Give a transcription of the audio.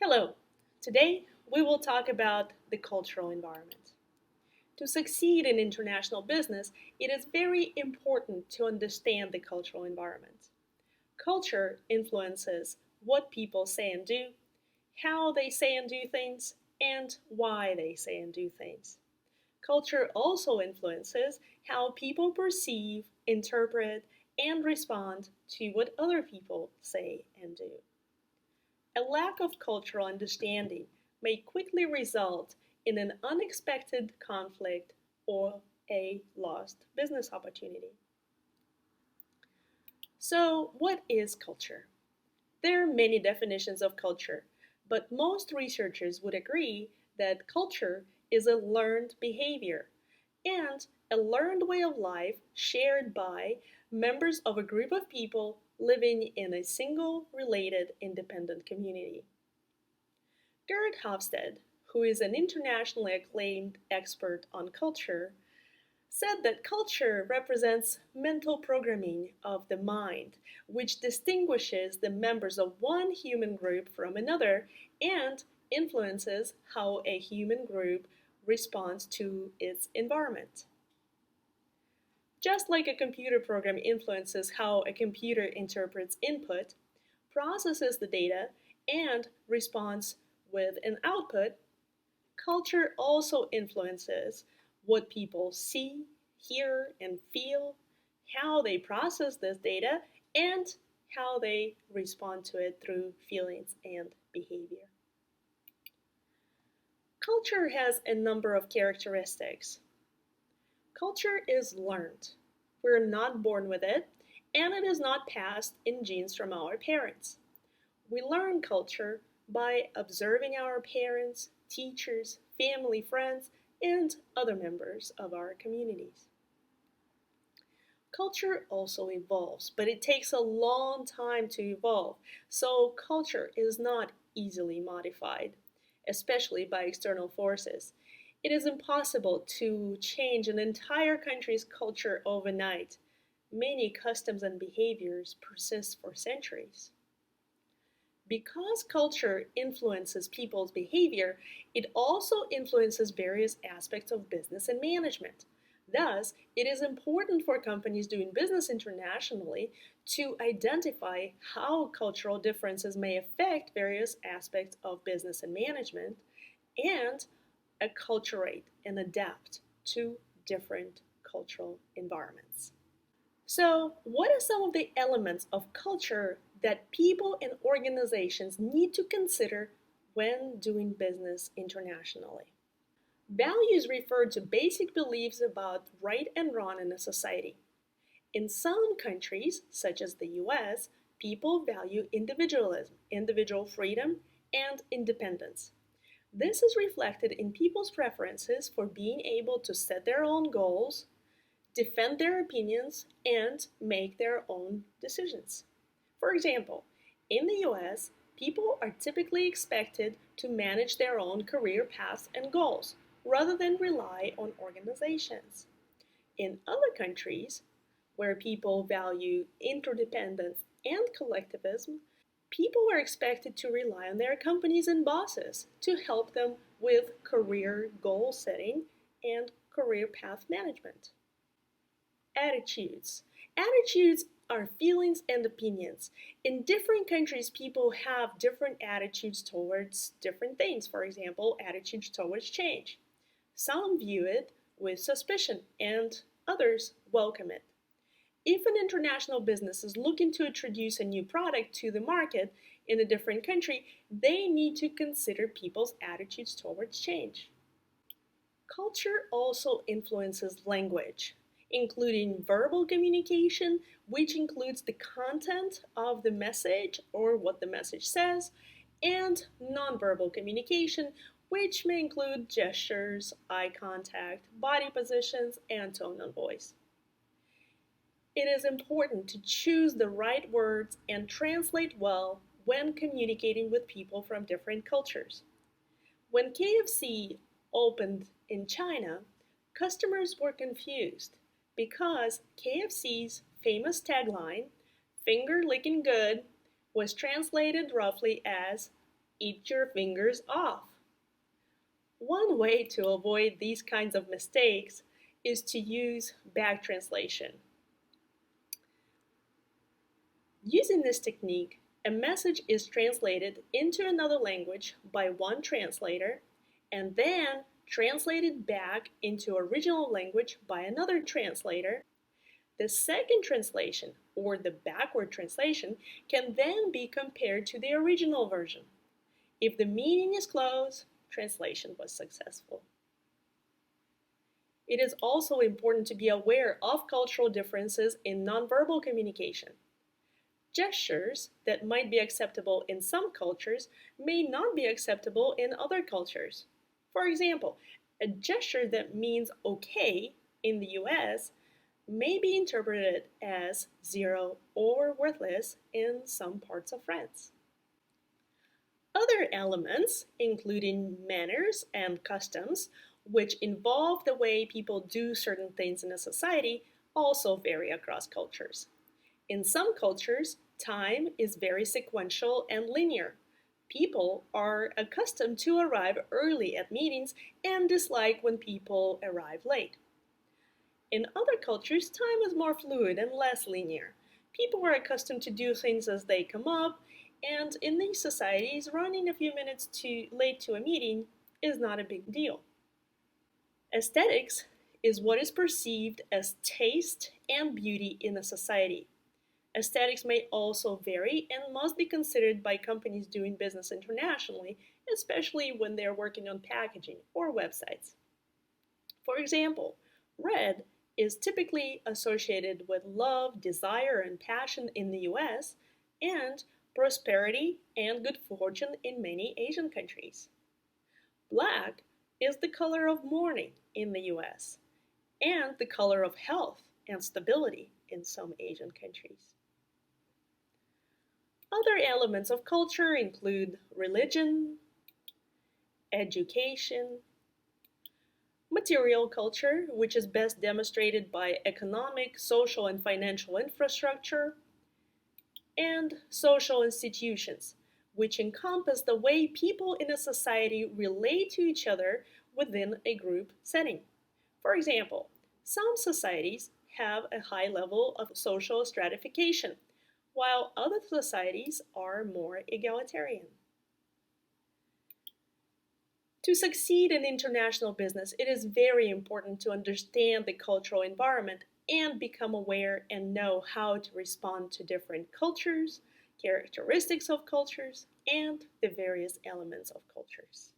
Hello. Today we will talk about the cultural environment. To succeed in international business, it is very important to understand the cultural environment. Culture influences what people say and do, how they say and do things, and why they say and do things. Culture also influences how people perceive, interpret, and respond to what other people say and do. A lack of cultural understanding may quickly result in an unexpected conflict or a lost business opportunity. So, what is culture? There are many definitions of culture, but most researchers would agree that culture is a learned behavior and a learned way of life shared by members of a group of people living in a single, related, independent community. Gerd Hofstede, who is an internationally acclaimed expert on culture, said that culture represents mental programming of the mind, which distinguishes the members of one human group from another and influences how a human group responds to its environment. Just like a computer program influences how a computer interprets input, processes the data, and responds with an output, culture also influences what people see, hear, and feel, how they process this data, and how they respond to it through feelings and behavior. Culture has a number of characteristics. Culture is learned. We're not born with it, and it is not passed in genes from our parents. We learn culture by observing our parents, teachers, family, friends, and other members of our communities. Culture also evolves, but it takes a long time to evolve, so culture is not easily modified, especially by external forces. It is impossible to change an entire country's culture overnight. Many customs and behaviors persist for centuries. Because culture influences people's behavior, it also influences various aspects of business and management. Thus, it is important for companies doing business internationally to identify how cultural differences may affect various aspects of business and management and acculturate and adapt to different cultural environments. So, what are some of the elements of culture that people and organizations need to consider when doing business internationally? Values refer to basic beliefs about right and wrong in a society. In some countries, such as the US, people value individualism, individual freedom, and independence. This is reflected in people's preferences for being able to set their own goals, defend their opinions, and make their own decisions. For example, in the US, people are typically expected to manage their own career paths and goals rather than rely on organizations. In other countries, where people value interdependence and collectivism, people are expected to rely on their companies and bosses to help them with career goal setting and career path management. Attitudes. Attitudes are feelings and opinions. In different countries, people have different attitudes towards different things. For example, attitudes towards change. Some view it with suspicion, and others welcome it. If an international business is looking to introduce a new product to the market in a different country, they need to consider people's attitudes towards change. Culture also influences language, including verbal communication, which includes the content of the message or what the message says, and nonverbal communication, which may include gestures, eye contact, body positions, and tone of voice. It is important to choose the right words and translate well when communicating with people from different cultures. When KFC opened in China, customers were confused because KFC's famous tagline, finger licking good, was translated roughly as eat your fingers off. One way to avoid these kinds of mistakes is to use back translation. Using this technique, a message is translated into another language by one translator and then translated back into original language by another translator. The second translation, or the backward translation, can then be compared to the original version. If the meaning is close, translation was successful. It is also important to be aware of cultural differences in nonverbal communication. Gestures that might be acceptable in some cultures may not be acceptable in other cultures. For example, a gesture that means okay in the US may be interpreted as zero or worthless in some parts of France. Other elements, including manners and customs, which involve the way people do certain things in a society, also vary across cultures. In some cultures, time is very sequential and linear. People are accustomed to arrive early at meetings and dislike when people arrive late. In other cultures, time is more fluid and less linear. People are accustomed to do things as they come up, and in these societies, running a few minutes late to a meeting is not a big deal. Aesthetics is what is perceived as taste and beauty in a society. Aesthetics may also vary and must be considered by companies doing business internationally, especially when they're working on packaging or websites. For example, red is typically associated with love, desire, and passion in the US, and prosperity and good fortune in many Asian countries. Black is the color of mourning in the US, and the color of health and stability in some Asian countries. Other elements of culture include religion, education, material culture, which is best demonstrated by economic, social, and financial infrastructure, and social institutions, which encompass the way people in a society relate to each other within a group setting. For example, some societies have a high level of social stratification, while other societies are more egalitarian. To succeed in international business, it is very important to understand the cultural environment and become aware and know how to respond to different cultures, characteristics of cultures, and the various elements of cultures.